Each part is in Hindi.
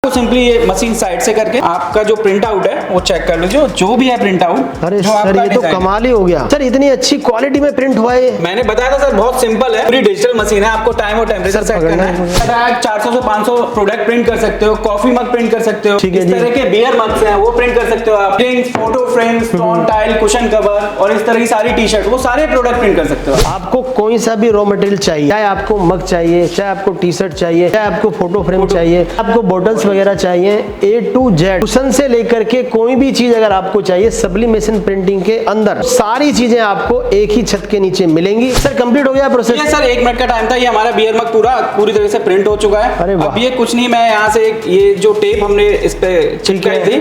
आपको सिंपली ये मशीन साइड से करके आपका जो प्रिंट आउट है वो चेक कर लीजिए, जो भी है प्रिंट आउट। अरे सर ये तो कमाल ही हो गया सर, इतनी अच्छी क्वालिटी में प्रिंट हुआ है। मैंने बताया था सर बहुत सिंपल है, पूरी डिजिटल मशीन है, आपको टाइम और टेम्परेचर सेट करना है। 400 से 500 प्रोडक्ट प्रिंट कर सकते हो, कॉफी मग प्रिंट कर सकते हो, इस तरह के बियर मग्स हैं वो प्रिंट कर सकते हो आप, photo frame, stone tile, cushion cover और इस तरह की सारी टी शर्ट, वो सारे प्रोडक्ट प्रिंट कर सकते हो। आपको कोई सा भी रॉ मटेरियल चाहिए, चाहे आपको मग चाहिए, चाहे आपको टी शर्ट चाहिए, चाहे आपको फोटो फ्रेम चाहिए, आपको बॉटल्स वगैरह चाहिए, A to Z कुशन से लेकर के कोई भी चीज अगर आपको चाहिए सब्लिमेशन प्रिंटिंग के अंदर सारी चीजें आपको एक ही छत के नीचे मिलेंगी। सर कंप्लीट हो गया प्रोसेस? ये सर 1 मिनट का टाइम था, ये हमारा बियर मग पूरी तरह से प्रिंट हो चुका है। अरे अब ये कुछ नहीं, मैं यहाँ से ये जो टेप हमने इस पे चिपकाई थी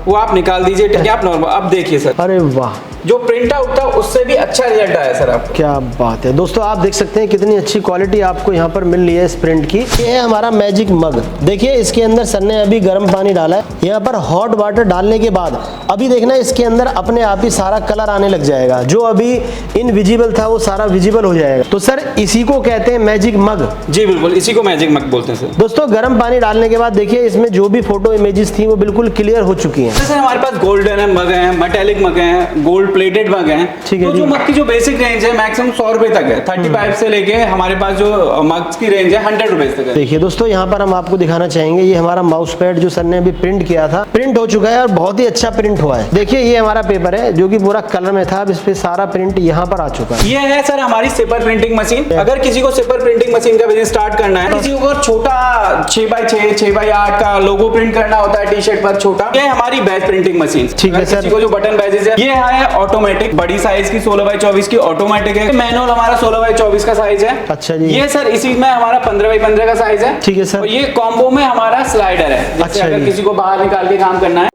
वो आप निकाल दीजिए, ठीक है? आप नॉर्मल अब देखिए सर, अरे वाह, जो प्रिंट आउट था उससे भी अच्छा रिजल्ट आया सर आपको। क्या बात है दोस्तों, आप देख सकते हैं कितनी अच्छी क्वालिटी आपको यहाँ पर मिल रही है इस प्रिंट की। ये है हमारा मैजिक मग, देखिए इसके अंदर सर ने अभी गर्म पानी डाला है, यहाँ पर हॉट वाटर डालने के बाद अभी देखना इसके अंदर अपने आप ही सारा कलर आने लग जाएगा, जो अभी इनविजिबल था वो सारा विजिबल हो जाएगा। तो सर इसी को कहते हैं मैजिक मग? जी बिल्कुल, इसी को मैजिक मग बोलते हैं सर। दोस्तों गर्म पानी डालने के बाद देखिए इसमें जो भी फोटो इमेजेस थी वो बिल्कुल क्लियर हो चुकी हैं। सर हमारे पास गोल्डन है मग है, मेटेलिक मग है, गोल्ड प्लेटेड मग है। ठीक है, तो जो मग की जो बेसिक रेंज है मैक्सिमम 100 रुपए तक है, 35 से लेके हमारे पास जो मग्स की रेंज है 100 रुपए तक है। देखिए दोस्तों यहाँ पर हम आपको दिखाना चाहेंगे, ये हमारा माउस पैड जो सर ने अभी प्रिंट किया था, प्रिंट हो चुका है और बहुत ही अच्छा प्रिंट हुआ है। देखिए ये हमारा पेपर है जो कि पूरा कलर में था, अब इस पे सारा प्रिंट यहाँ पर आ चुका है। ये है सर हमारी सिपर प्रिंटिंग मशीन। अगर किसी को सिपर प्रिंटिंग मशीन का बिजनेस स्टार्ट करना है, किसी को छोटा 6x6 6x8 का लोगो प्रिंट करना होता है टी शर्ट पर छोटा, ये हमारी बैच प्रिंटिंग मशीन। ठीक है सर, किसी को जो बटन बैजेस है, ये है ऑटोमेटिक बड़ी साइज की 16x24 की ऑटोमेटिक है। मैनुअल हमारा 16x24 का साइज है। अच्छा जी। ये सर इसी में हमारा 15x15 का साइज है। ठीक है सर। और ये कॉम्बो में हमारा स्लाइडर है, जैसे अच्छा अगर किसी को बाहर निकाल के काम करना है।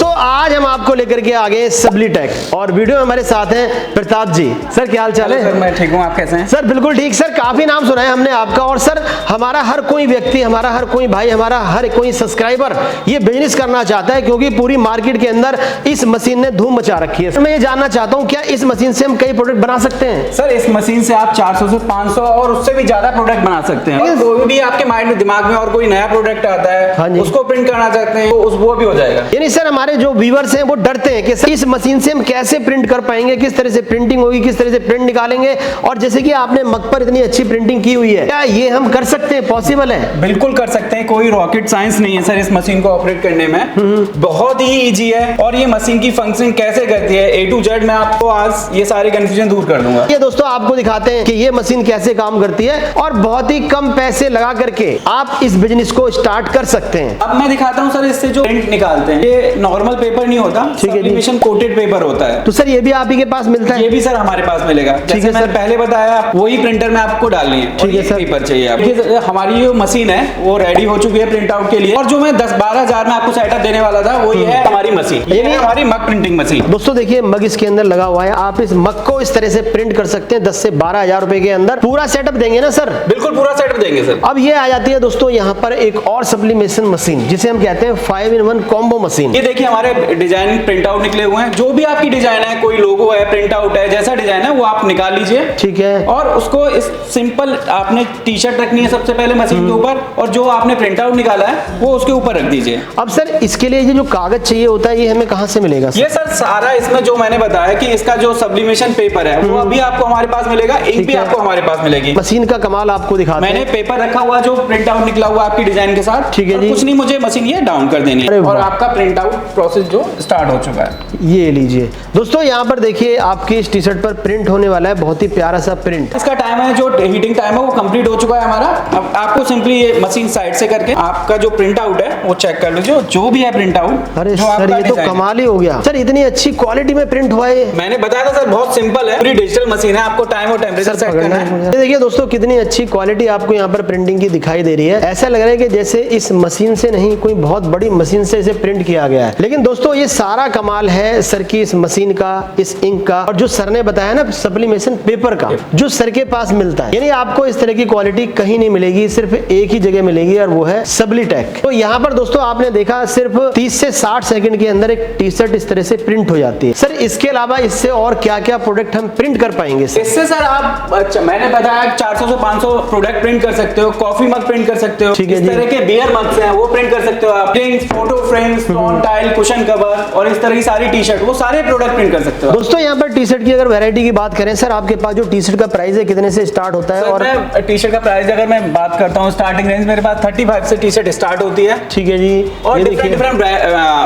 आज हम आपको लेकर के आ गए सब्लिटेक और वीडियो में हमारे साथ हैं प्रताप जी। सर क्या हाल चाल है? सर मैं ठीक हूँ, आप कैसे हैं? सर बिल्कुल ठीक। सर काफी नाम सुना है हमने आपका, और सर हमारा हर कोई व्यक्ति, हमारा हर कोई भाई, हमारा हर कोई सब्सक्राइबर ये बिजनेस करना चाहता है, क्योंकि पूरी मार्केट के अंदर इस मशीन ने धूम मचा रखी है। मैं ये जानना चाहता हूँ क्या इस मशीन से हम कई प्रोडक्ट बना सकते हैं? सर इस मशीन से आप 400 से 500 और उससे भी ज्यादा प्रोडक्ट बना सकते हैं। कोई भी आपके माइंड में दिमाग में और कोई नया प्रोडक्ट आता है, उसको प्रिंट करना चाहते हैं तो वो भी हो जाएगा। यानी सर हमारे जो व्यूअर्स हैं वो डरते हैं कि सर इस मशीन से हम कैसे प्रिंट कर पाएंगे, किस तरह से प्रिंटिंग होगी, किस तरह से प्रिंट निकालेंगे, और जैसे कि आपने मग पर इतनी अच्छी प्रिंटिंग की हुई है, क्या ये हम कर सकते हैं? पॉसिबल है? बिल्कुल कर सकते हैं, कोई रॉकेट साइंस नहीं है सर इस मशीन को ऑपरेट करने में। बहुत ही इजी है, और ये मशीन की फंक्शनिंग कैसे करती है A to Z मैं आपको आज ये सारी कंफ्यूजन दूर कर दूंगा। ये दोस्तों आपको दिखाते हैं कि ये मशीन कैसे काम करती है, और बहुत ही कम पैसे लगा करके आप इस बिजनेस को स्टार्ट कर सकते हैं। अब मैं दिखाता हूँ सर इससे जो प्रिंट निकालते हैं, ये नॉर्मल पेपर नहीं होता, सब्लिमेशन कोटेड पेपर होता है। तो सर ये भी आप ही के पास मिलता है? ये भी सर हमारे पास मिलेगा। जैसे मैंने पहले बताया वही प्रिंटर में आपको डालनी है। ठीक है सर। पेपर चाहिए आपको। हमारी जो मशीन है वो रेडी हो चुकी है प्रिंट आउट के लिए, और जो मैं 10-12 हजार में आपको सेटअप देने वाला था वो ये है हमारी मशीन। ये है हमारी मग प्रिंटिंग मशीन। दोस्तों देखिए मग इसके अंदर लगा हुआ है, आप इस मग को इस तरह से प्रिंट कर सकते हैं 10 से 12 हजार रुपए के अंदर। पूरा सेटअप देंगे ना सर? बिल्कुल पूरा सेटअप देंगे सर। अब ये आ जाती है दोस्तों यहाँ पर एक और सब्लिमेशन मशीन, जिसे हम कहते हैं 5-in-1 कॉम्बो मशीन। ये देखिए हमारे डिजाइन प्रिंट आउट निकले हुए हैं, जो भी आपकी डिजाइन है, कोई लोगो है, प्रिंट आउट है, जैसा डिजाइन है वो आप निकाल लीजिए। ठीक है। और उसको इस सिंपल आपने टी शर्ट रखनी है सबसे पहले मशीन के ऊपर, और जो आपने प्रिंट आउट निकाला है वो उसके ऊपर रख दीजिए। अब सर इसके लिए ये जो कागज चाहिए होता है ये हमें कहाँ से मिलेगा सर? ये सर सारा इसमें जो मैंने बताया कि इसका जो सब्लिमेशन पेपर है वो अभी आपको हमारे पास मिलेगा, इंक भी आपको हमारे पास मिलेगी। मशीन का कमाल आपको दिखाते हैं। मैंने पेपर रखा हुआ जो प्रिंट आउट निकला हुआ आपकी डिजाइन के साथ। ठीक है जी। कुछ नहीं, मुझे मशीन ये डाउन कर देनी है और आपका प्रिंट आउट प्रोसेस जो स्टार्ट हो चुका है। ये लीजिए दोस्तों, यहाँ पर देखिए आपकी इस टी शर्ट पर प्रिंट होने वाला है, बहुत ही प्यारा सा प्रिंट। इसका टाइम है जो हीटिंग टाइम है वो कंप्लीट हो चुका है हमारा। अब आपको सिंपली ये मशीन साइड से करके आपका जो प्रिंट आउट है वो चेक कर लीजिए, जो भी है प्रिंट आउट। अरे सर ये तो कमाल ही हो गया सर, इतनी अच्छी क्वालिटी में प्रिंट हुआ है। मैंने बताया था सर बहुत सिंपल है, पूरी डिजिटल मशीन है, आपको टाइम और टेम्परेचर सेट करना है। देखिए दोस्तों कितनी अच्छी क्वालिटी आपको यहाँ पर प्रिंटिंग की दिखाई दे रही है। ऐसा लग रहा है कि जैसे इस मशीन से नहीं कोई बहुत बड़ी मशीन से इसे प्रिंट किया गया है। लेकिन दोस्तों ये सारा कमाल है है सर की इस मशीन का, इस इंक का, और जो सर ने बताया ना सब्लिमेशन पेपर का, जो सर के पास मिलता है। यानी आपको इस तरह की क्वालिटी कहीं नहीं मिलेगी, सिर्फ एक ही जगह मिलेगी और वो है सब्लिटेक। तो यहाँ पर दोस्तों आपने देखा सिर्फ 30 से 60 सेकंड के अंदर एक टी शर्ट इस तरह से प्रिंट हो जाती है। सर इसके अलावा इससे और क्या क्या प्रोडक्ट हम प्रिंट कर पाएंगे? इससे सर आप, अच्छा मैंने बताया 400 से 500 प्रोडक्ट प्रिंट कर सकते हो, कॉफी मग प्रिंट कर सकते हो, ठीक है, इस तरह के बियर मग्स हैं वो प्रिंट कर सकते हो आप, drinks, photo frames, stone tile, cushion cover और इस तरह की सारी टी शर्ट, वो सारे प्रोडक्ट प्रिंट कर सकते हो। दोस्तों यहाँ पर टी शर्ट की अगर वैरायटी की बात करें सर, आपके पास जो टी शर्ट का प्राइस है कितने से स्टार्ट होता है? और टी शर्ट का प्राइस अगर मैं बात करता हूँ, स्टार्टिंग रेंज मेरे पास 35 से टी शर्ट स्टार्ट होती है। ठीक है जी। और डिफरेंट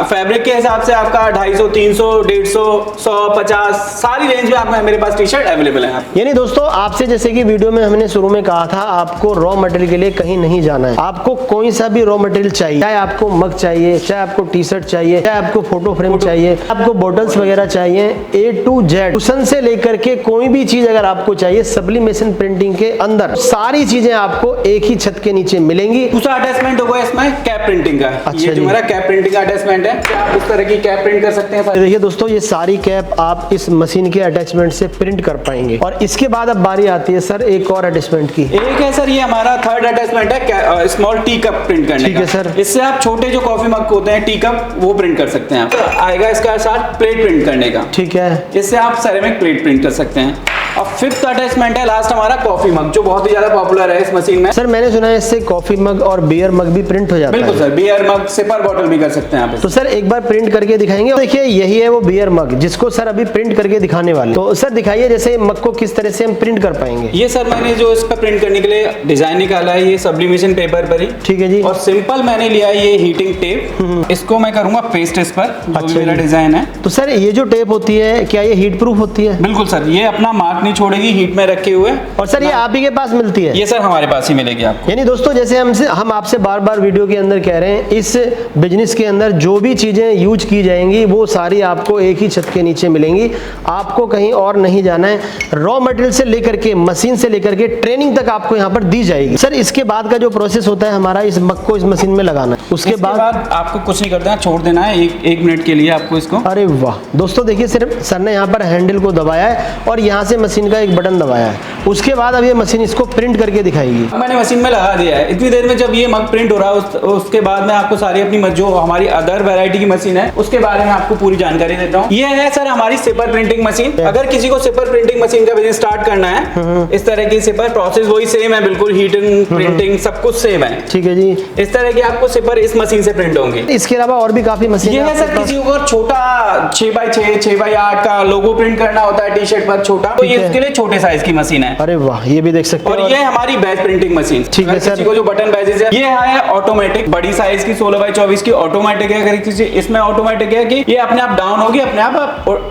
फैब्रिक के हिसाब से आपका 250, 300, 150, 100, 50 सारी रेंज में आपको मेरे पास टी शर्ट अवेलेबल है। यानी दोस्तों आपसे जैसे कि वीडियो में हमने शुरू में कहा था, आपको रॉ मटेरियल के लिए कहीं नहीं जाना है। आपको कोई सा भी रॉ मटेरियल चाहिए, चाहे आपको मग चाहिए, चाहे आपको टी शर्ट चाहिए, चाहे आपको फोटो फ्रेम चाहिए, आपको बॉटल्स वगैरह चाहिए, A to Z कुशन से लेकर के कोई भी चीज अगर आपको चाहिए सब्लिमेशन प्रिंटिंग के अंदर, सारी चीजें आपको एक ही छत के नीचे मिलेंगी। दूसरा अटैचमेंट होगा इसमें कैप प्रिंटिंग का। अच्छा ये जो मेरा कैप प्रिंटिंग का अटैचमेंट है, आप इस तरह की कैप प्रिंट कर सकते हैं। देखिए दोस्तों ये सारी कैप आप इस मशीन के अटैचमेंट से प्रिंट कर पाएंगे। और इसके बाद अब बारी आती है सर एक और अटैचमेंट की। एक है सर ये हमारा थर्ड अटैचमेंट है, स्मॉल टी कप प्रिंट करने का। ठीक है सर। इससे आप छोटे जो कॉफी मग होते हैं टी कप, वो प्रिंट कर सकते हैं। आप आएगा इसका साथ प्लेट प्रिंट करने का। ठीक है। इससे आप सेरेमिक प्लेट प्रिंट कर सकते हैं। और फिफ्थ अटैचमेंट है लास्ट हमारा कॉफी मग, जो बहुत ही ज्यादा पॉपुलर है इस मशीन में। सर मैंने सुना है इससे कॉफी मग और बियर मग भी प्रिंट हो जाता है। बिल्कुल सर, बियर मग, सिपर बॉटल भी कर सकते हैं आप। तो सर एक बार प्रिंट करके दिखाएंगे। देखिए यही है वो बियर मग जिसको सर अभी प्रिंट करके दिखाने वाले। तो सर दिखाइए जैसे मग को किस तरह से हम प्रिंट कर पाएंगे। ये सर मैंने जो इस पर प्रिंट करने के लिए डिजाइन निकाला है, ये सब्लिमेशन पेपर पर ही। ठीक है जी। और सिंपल मैंने लिया है ये हीटिंग टेप, इसको मैं करूंगा पेस्ट इस पर, जो भी मेरा डिजाइन है। तो सर ये जो टेप होती है क्या ये हीट प्रूफ होती है? बिल्कुल सर, ये अपना मार्क नहीं छोड़ेगी हीट में रखे हुए। और सर ये आप ही के पास मिलती है? ये सर हमारे पास ही मिलेगी आपको। यानी दोस्तों जैसे हम आपसे बार बार वीडियो के अंदर कह रहे हैं, इस बिजनेस के अंदर जो भी चीजें यूज की जाएंगी वो सारी आपको एक ही छत के नीचे मिलेंगी। आपको कहीं और नहीं जाना है। रॉ मटेरियल से लेकर के मशीन से लेकर के ट्रेनिंग तक आपको यहाँ पर दी जाएगी। सर इसके बाद का जो प्रोसेस होता है हमारा, इस मग को इस मशीन में लगाना है, उसके बाद आपको कुछ नहीं करना है, छोड़ देना है एक मिनट के लिए आपको इसको। अरे वाह दोस्तों देखिए सिर्फ सर ने यहाँ पर हैंडल को दबाया है और यहाँ से मशीन का एक बटन दबाया है। उसके बाद अब ये मशीन इसको प्रिंट करके दिखाएगी। मैंने मशीन में लगा दिया है। इतनी देर में जब ये मग प्रिंट हो रहा है उसके बाद मैं आपको सारी अपनी जो हमारी अदर वैरायटी की मशीन है उसके बारे में आपको पूरी जानकारी देता हूँ। ये है सर हमारी सिपर प्रिंटिंग मशीन। अगर किसी को सिपर प्रिंटिंग मशीन का बिजनेस स्टार्ट करना है, इस तरह की सिपर प्रोसेस वही सेम है, बिल्कुल हीटिंग प्रिंटिंग सब कुछ सेम है। ठीक है जी। इस तरह की आपको सिपर इस मशीन से प्रिंट होंगे। इसके अलावा और भी काफी मशीन ये है सर, किसी को छोटा 6x6, 6x8 का लोगो प्रिंट करना होता है टी शर्ट पर छोटा, तो ये उसके लिए छोटे साइज की मशीन है। अरे वाह ये भी देख सकते हैं। और ये हमारी बैच प्रिंटिंग मशीन। ठीक है सर। किसी को जो बटन बैचेस है, ये है ऑटोमेटिक बड़ी साइज की 16x24 की ऑटोमेटिक है। अगर किसी इसमें ऑटोमेटिक है कि ये अपने आप डाउन होगी, अपने आप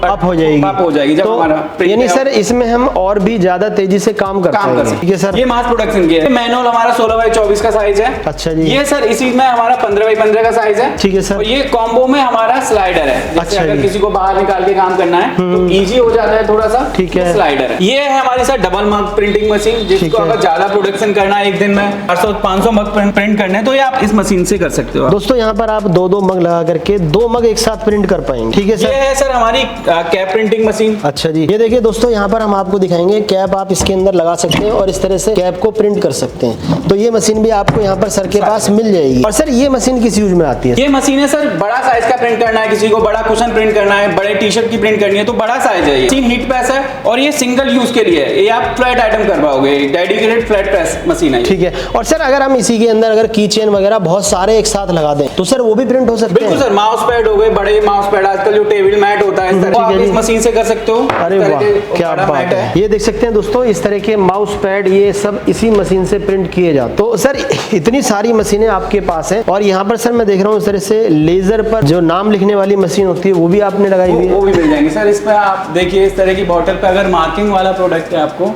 अप हो जाएगी, अप हो जाएगी जब तो हमारा यानी सर इसमें हम और भी ज्यादा तेजी से काम कर सकते हैं। ठीक है सर। ये मास प्रोडक्शन की है। मैनुअल हमारा 16x24 का साइज है। अच्छा जी। ये सर इसी में हमारा 15x15 का साइज है। ठीक है सर। और ये कॉम्बो में हमारा स्लाइडर है। जैसे अच्छा अगर जी। किसी को बाहर निकाल के काम करना है तो इजी हो जाता है थोड़ा सा। ठीक है। स्लाइडर है। ये है हमारी सर डबल मग प्रिंटिंग मशीन, जिसको अगर ज्यादा प्रोडक्शन करना है, एक दिन में 400-500 मग प्रिंट करने हैं, तो ये आप इस मशीन से कर सकते हो। दोस्तों यहाँ पर आप दो मग लगा करके 2 मग एक साथ प्रिंट कर पाएंगे। ठीक है सर। ये है सर हमारी कैप प्रिंटिंग मशीन। अच्छा जी। ये देखिए दोस्तों यहाँ पर हम आपको दिखाएंगे कैप आप इसके अंदर लगा सकते हैं और इस तरह से कैप को प्रिंट कर सकते हैं। तो ये मशीन भी आपको यहाँ पर सर के पास मिल जाएगी। और सर ये मशीन किस यूज में आती है? ये मशीन है सर, बड़ा साइज का प्रिंट करना है, किसी को बड़ा कुशन प्रिंट करना है, बड़े टी शर्ट की प्रिंट करनी है, तो बड़ा साइज है। ये मशीन हीट प्रेस है और ये सिंगल यूज के लिए है। ये आप फ्लैट आइटम कर पाओगे, डेडिकेटेड फ्लैट प्रेस मशीन है। ठीक है। और सर अगर हम इसी के अंदर अगर की चेन वगैरह बहुत सारे एक साथ लगा दें तो सर वो भी प्रिंट हो सकते हैं? बिल्कुल सर। माउस पैड हो गए, बड़े माउस पैड, आजकल जो टेबल मैट होता है, इस मशीन से कर सकते हो। अरे वाह क्या बात है। ये देख सकते हैं दोस्तों इस तरह के माउस पैड ये सब इसी मशीन से प्रिंट किए जाते। तो सर इतनी सारी मशीनें आपके पास हैं। और यहाँ पर सर मैं देख रहा हूँ इस तरह से लेजर पर जो नाम लिखने वाली मशीन होती है वो भी आपने लगाई हुई है। वो भी मिल जाएंगे सर। इसमें आप देखिए इस तरह की बॉटल पे अगर मार्किंग वाला प्रोडक्ट है, आपको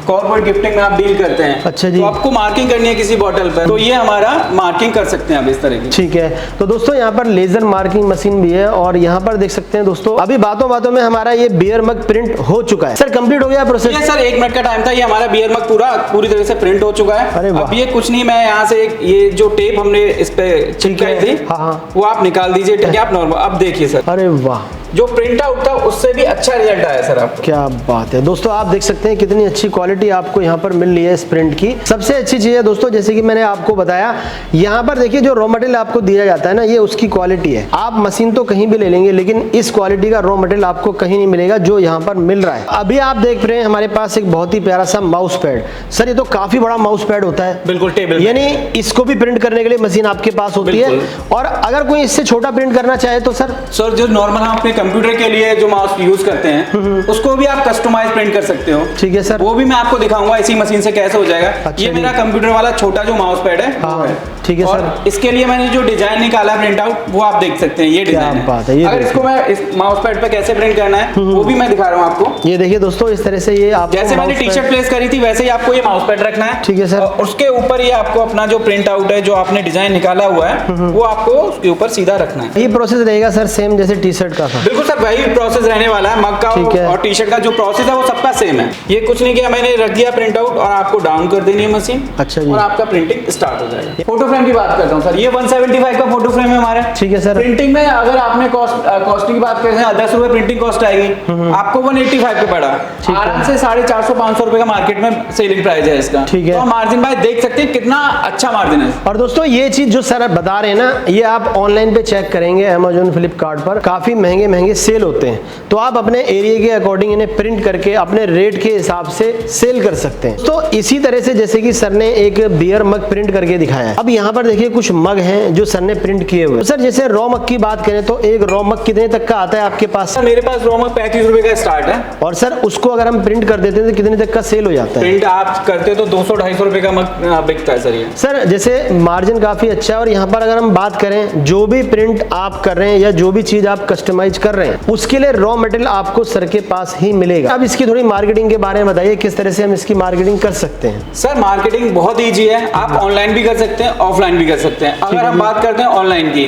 कॉर्पोरेट गिफ्टिंग में आप डील करते हैं। अच्छा जी। तो आपको मार्किंग करनी है किसी बॉटल पर, तो ये हमारा मार्किंग कर सकते हैं आप इस तरह की। ठीक है। तो दोस्तों यहाँ पर लेजर मार्किंग मशीन भी है और यहाँ पर देख सकते हैं दोस्तों अभी बातों बातों में हमारा ये बियर मग प्रिंट हो चुका है। सर कंप्लीट हो गया प्रोसेस? ये सर 1 मिनट का टाइम था। ये हमारा बियर मग पूरी तरह से प्रिंट हो चुका है। अरे वाह। अब ये कुछ नहीं, मैं यहाँ से ये जो टेप हमने इस पे चिपकाई थी, हाँ। वो आप निकाल दीजिए। ठीक है, आप नॉर्मल अब देखिए सर। अरे वाह जो प्रिंट आउट था उससे भी अच्छा रिजल्ट आया सर आपको। क्या बात है दोस्तों, आप देख सकते हैं कितनी अच्छी क्वालिटी आपको यहाँ पर मिल रही है इस प्रिंट की। सबसे अच्छी चीज है दोस्तों, जैसे कि मैंने आपको बताया, यहाँ पर देखिए जो रॉ मटेरियल आपको दिया जाता है ना, ये उसकी क्वालिटी है। आप मशीन तो कहीं भी ले लेंगे लेकिन इस क्वालिटी का रॉ मटेरियल आपको कहीं नहीं मिलेगा जो यहाँ पर मिल रहा है। अभी आप देख रहे हैं हमारे पास एक बहुत ही प्यारा सा माउस पैड। सर ये तो काफी बड़ा माउस पैड होता है। बिल्कुल टेबल, यानी इसको भी प्रिंट करने के लिए मशीन आपके पास होती है। और अगर कोई इससे छोटा प्रिंट करना चाहे तो सर जो नॉर्मल हम अपने कंप्यूटर के लिए जो माउस यूज करते हैं उसको भी आप कस्टमाइज प्रिंट कर सकते हो। ठीक है सर, वो भी मैं आपको दिखाऊंगा इसी मशीन से कैसे हो जाएगा। अच्छा, ये मेरा कंप्यूटर वाला छोटा जो माउस पैड है। हाँ, ठीक है सर। इसके लिए मैंने जो डिजाइन निकाला है प्रिंट आउट, वो आप देख सकते हैं। ये डिजाइन है। अगर इसको मैं इस माउस पैड पे कैसे प्रिंट करना है वो भी मैं दिखा रहा हूँ आपको। ये देखिए दोस्तों, इस तरह से ये आप जैसे मैंने टी शर्ट प्लेस करी थी वैसे ही आपको ये माउस पैड रखना है। ठीक है सर। उसके ऊपर ये आपको अपना जो प्रिंट आउट है, जो आपने डिजाइन निकाला हुआ है, वो आपको उसके ऊपर सीधा रखना है। ये प्रोसेस रहेगा सर सेम जैसे टी शर्ट का था? बिल्कुल सर, वही प्रोसेस रहने वाला है। मग का और टी शर्ट का जो प्रोसेस है वो सबका सेम है। ये कुछ नहीं किया, मैंने रख दिया प्रिंट आउट और आपको डाउन कर देनी है मशीन। अच्छा जी। और आपका प्रिंटिंग स्टार्ट हो जाएगा। फोटो फ्रेम की बात करता हूँ सर, ये 175 का फोटो फ्रेम है हमारा। ठीक है सर। प्रिंटिंग में अगर आपने कॉस्टिंग की बात करें, 10 रुपए प्रिंटिंग कॉस्ट आएगी, आपको 185 पे पड़ा। आराम से 450-500 रुपए का मार्केट में सेलिंग प्राइस है इसका। ठीक है। तो मार्जिन भाई देख सकते हैं कितना अच्छा मार्जिन है। और दोस्तों ये चीज जो सर बता रहे हैं ना, ये आप ऑनलाइन पे चेक करेंगे अमेजोन फ्लिपकार्ट पर काफी महंगे महंगे सेल होते हैं। तो आप अपने एरिया के अकॉर्डिंग इन्हें प्रिंट करके अपने रेट के हिसाब से सेल कर सकते हैं। तो इसी तरह से जैसे कि सर ने एक बियर मग प्रिंट करके दिखाया है, अब यहाँ पर देखिए कुछ मग हैं जो सर ने प्रिंट किए हुए। तो सर जैसे रॉ मग की बात करें तो एक रॉ मग कितने तक का आता है आपके पास? सर मेरे पास रॉ मग 35 रुपए का स्टार्ट है। और सर उसको अगर हम प्रिंट कर देते हैं तो कितने तक का सेल हो जाता है? प्रिंट आप करते हो तो 200-250 रुपए का मग बिकता है सर ये। सर जैसे मार्जिन काफी अच्छा है। और यहाँ पर अगर हम बात करें, जो भी प्रिंट आप कर रहे हैं या जो भी चीज आप कस्टमाइज कर रहे हैं, उसके लिए रॉ मटेरियल आपको सर के पास ही मिलेगा। अब इसकी थोड़ी मार्केटिंग के बारे में बताइए, किस तरह से हम इसकी मार्केटिंग कर सकते हैं? सर मार्केटिंग बहुत ईजी है। आप ऑनलाइन भी कर सकते हैं, ऑफलाइन भी कर सकते हैं। अगर हम बात करते हैं ऑनलाइन की,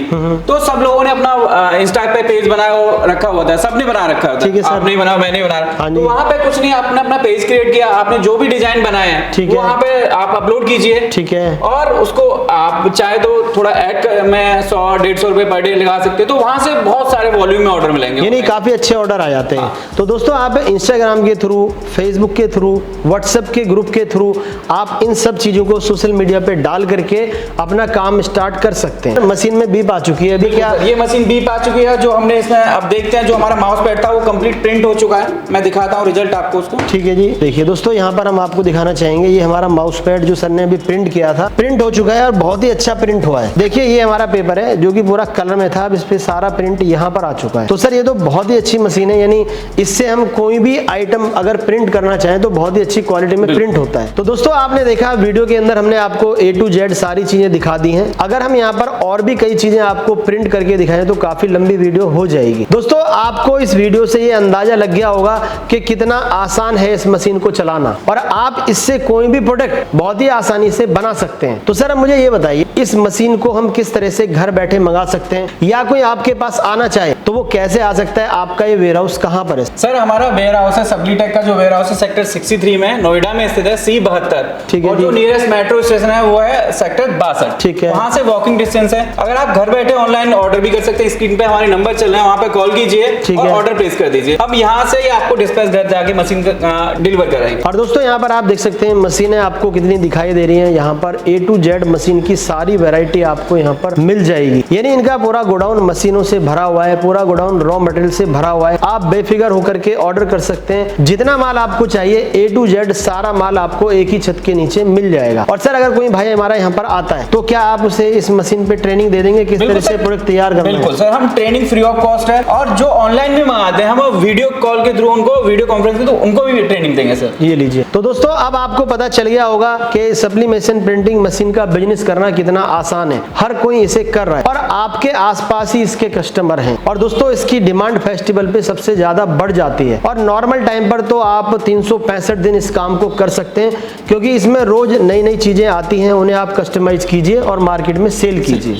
तो सब लोगों ने अपना इंस्टा पे पेज बनाया रखा होता है, सबने बना रखा होता है। आपने बनाया, मैंने बनाया, तो वहाँ पे कुछ नहीं, आपने अपना पेज क्रिएट किया, आपने जो भी डिजाइन बनाया है वहाँ पे आप अपलोड कीजिए। ठीक है। और उसको आप चाहे तो थोड़ा ऐड में 100-150 रुपए पर डे लगा सकते हैं, तो वहां से बहुत सारे वॉल्यूम में ऑर्डर मिलेंगे। यानी काफी अच्छे ऑर्डर आ जाते हैं। तो दोस्तों आप इंस्टाग्राम के थ्रू, फेसबुक के थ्रू, व्हाट्सएप के ग्रुप के थ्रू आप इन सब चीजों को सोशल मीडिया पे डाल करके अपना काम स्टार्ट कर सकते हैं। मशीन में बीप आ चुकी है अभी, क्या ये मशीन बीप आ चुकी है जो हमने इसमें, अब देखते हैं जो हमारा माउस पैड था वो कंप्लीट प्रिंट हो चुका है। मैं दिखाता हूँ रिजल्ट आपको उसको। ठीक है जी। देखिए दोस्तों, यहाँ पर हम आपको दिखाना चाहेंगे, ये हमारा माउस पैड जो सर ने अभी प्रिंट किया था, प्रिंट हो चुका है और बहुत ही अच्छा प्रिंट हुआ है। देखिए ये हमारा पेपर है जो कि पूरा कलर में था, अब इस पे सारा प्रिंट यहाँ पर आ चुका है। तो सर ये तो बहुत ही अच्छी मशीन है, यानी इससे हम कोई भी आइटम अगर प्रिंट करना चाहें तो बहुत ही अच्छी क्वालिटी में प्रिंट होता है। तो दोस्तों आपने देखा वीडियो के अंदर हमने आपको A to Z सारी चीजें दिखा दी हैं। अगर हम यहाँ पर और भी कई चीजें आपको प्रिंट करके दिखाएं तो काफी लंबी वीडियो हो जाएगी। दोस्तों आपको इस वीडियो से ये अंदाजा लग गया होगा कि कितना आसान है इस मशीन को चलाना और आप इससे कोई भी प्रोडक्ट बहुत ही आसानी से बना सकते हैं। तो सर मुझे ये बताइए, इस मशीन को हम किस तरह से घर बैठे मंगा सकते हैं, या कोई आपके पास आना चाहे तो वो कैसे आ सकता है? आपका ये वेयर हाउस कहाँ पर है? सर हमारा वेयर हाउस है सब्लीटेक का, जो वेयर हाउस है सेक्टर 63 में नोएडा में स्थित है, C72। ठीक है। और जो नियरेस्ट मेट्रो स्टेशन है वो है सेक्टर 62। ठीक है। वहां से वॉकिंग डिस्टेंस है। अगर आप घर बैठे ऑनलाइन ऑर्डर भी कर सकते हैं, स्क्रीन पे हमारे नंबर चल रहे हैं, वहां पे कॉल कीजिए और ऑर्डर प्लेस कर दीजिए। अब यहाँ से ही आपको डिस्पैच घर जाके मशीन डिलीवर कराएंगे। और दोस्तों यहाँ पर आप देख सकते हैं मशीनें आपको कितनी दिखाई दे रही हैं। यहाँ पर A to Z मशीन की सारी वैरायटी आपको यहाँ पर मिल जाएगी। यानी इनका पूरा गोडाउन मशीनों से भरा हुआ है, पूरा गोडाउन रॉ मटेरियल से भरा हुआ है। आप बेफिक्र होकर के ऑर्डर कर सकते हैं, जितना माल आपको चाहिए A to Z सारा माल आपको एक ही छत के नीचे मिल जाएगा। और सर अगर कोई भाई हमारा यहाँ पर आता है तो क्या आप उसे इस मशीन पे ट्रेनिंग दे देंगे किस तरह से प्रोडक्ट तैयार करना है? बिल्कुल सर, हम ट्रेनिंग फ्री ऑफ कॉस्ट है। और जो ऑनलाइन भी मंगाते हैं हम वीडियो कॉल के थ्रू, उनको वीडियो कॉन्फ्रेंस के थ्रू उनको भी ट्रेनिंग देंगे सर। ये लीजिए। तो दोस्तों अब आपको पता चल गया होगा कि सब्लिमेशन प्रिंटिंग मशीन का बिजनेस करना कितना आसान है। हर कोई इसे कर रहा है और आपके आसपास ही इसके कस्टमर हैं। और दोस्तों इसकी डिमांड फेस्टिवल पे सबसे ज्यादा बढ़ जाती है और नॉर्मल टाइम पर तो आप 365 दिन इस काम को कर सकते हैं, क्योंकि इसमें रोज नई नई चीजें आती हैं, उन्हें आप कस्टमाइज कीजिए और मार्केट में सेल कीजिए।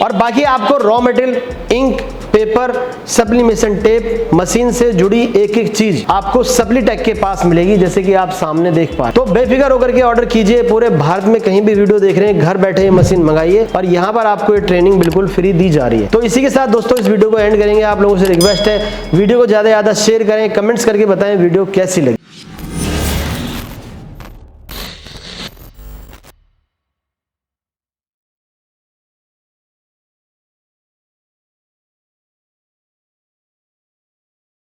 और बाकी आपको raw material, ink, paper, sublimation tape, machine से जुड़ी एक एक चीज आपको सप्लीटेक के पास मिलेगी, जैसे कि आप सामने देख पा रहे। तो बेफिक्र होकर के ऑर्डर कीजिए। पूरे भारत में कहीं भी वीडियो देख रहे हैं, घर बैठे ये मशीन मंगाइए और यहाँ पर आपको ये ट्रेनिंग बिल्कुल फ्री दी जा रही है। तो इसी के साथ दोस्तों इस वीडियो को एंड करेंगे। आप लोगों से रिक्वेस्ट है वीडियो को ज्यादा से ज्यादा शेयर करें, कमेंट्स करके बताएं वीडियो कैसी लगी।